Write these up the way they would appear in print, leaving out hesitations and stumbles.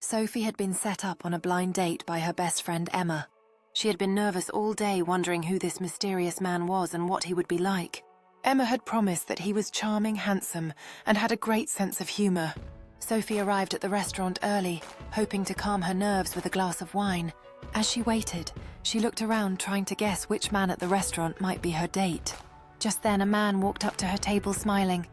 Sophie had been set up on a blind date by her best friend Emma. She had been nervous all day, wondering who this mysterious man was and what he would be like. Emma had promised that he was charming, handsome, and had a great sense of humor. Sophie arrived at the restaurant early, hoping to calm her nerves with a glass of wine. As she waited, she looked around trying to guess which man at the restaurant might be her date. Just then, a man walked up to her table smiling.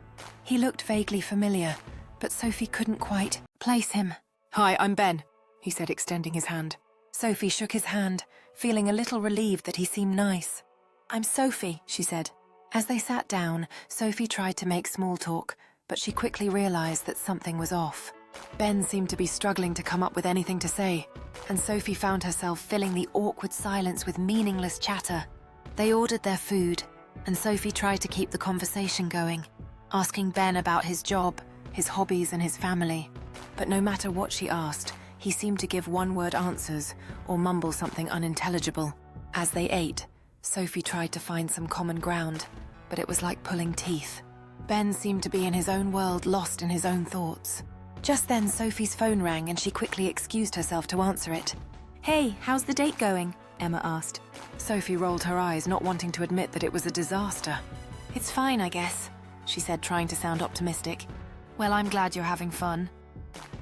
He looked vaguely familiar, but Sophie couldn't quite place him. "Hi, I'm Ben," he said, extending his hand. Sophie shook his hand, feeling a little relieved that he seemed nice. "I'm Sophie," she said. As they sat down, Sophie tried to make small talk, but she quickly realized that something was off. Ben seemed to be struggling to come up with anything to say, and Sophie found herself filling the awkward silence with meaningless chatter. They ordered their food, and Sophie tried to keep the conversation going, asking Ben about his job, his hobbies, and his family. But no matter what she asked, he seemed to give one-word answers or mumble something unintelligible. As they ate, Sophie tried to find some common ground, but it was like pulling teeth. Ben seemed to be in his own world, lost in his own thoughts. Just then, Sophie's phone rang and she quickly excused herself to answer it. "Hey, how's the date going?" Emma asked. Sophie rolled her eyes, not wanting to admit that it was a disaster. "It's fine, I guess," she said, trying to sound optimistic. "Well, I'm glad you're having fun,"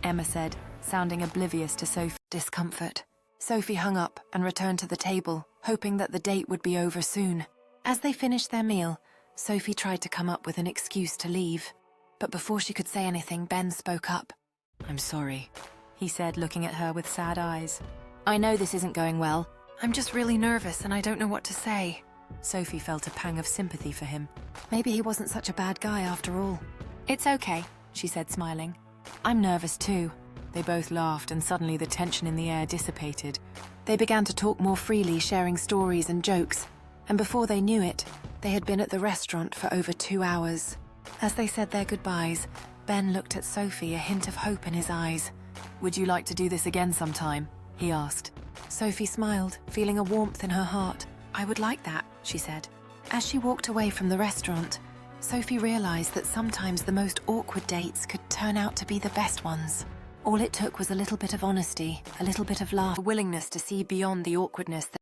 Emma said, sounding oblivious to Sophie's discomfort. Sophie hung up and returned to the table, hoping that the date would be over soon. As they finished their meal, Sophie tried to come up with an excuse to leave. But before she could say anything, Ben spoke up. "I'm sorry," he said, looking at her with sad eyes. "I know this isn't going well. I'm just really nervous and I don't know what to say." Sophie felt a pang of sympathy for him. Maybe he wasn't such a bad guy after all. "It's okay," she said, smiling. "I'm nervous too." They both laughed, and suddenly the tension in the air dissipated. They began to talk more freely, sharing stories and jokes. And before they knew it, they had been at the restaurant for over 2 hours. As they said their goodbyes, Ben looked at Sophie, a hint of hope in his eyes. "Would you like to do this again sometime?" he asked. Sophie smiled, feeling a warmth in her heart. "I would like that," she said. As she walked away from the restaurant, Sophie realized that sometimes the most awkward dates could turn out to be the best ones. All it took was a little bit of honesty, a little bit of laugh, a willingness to see beyond the awkwardness that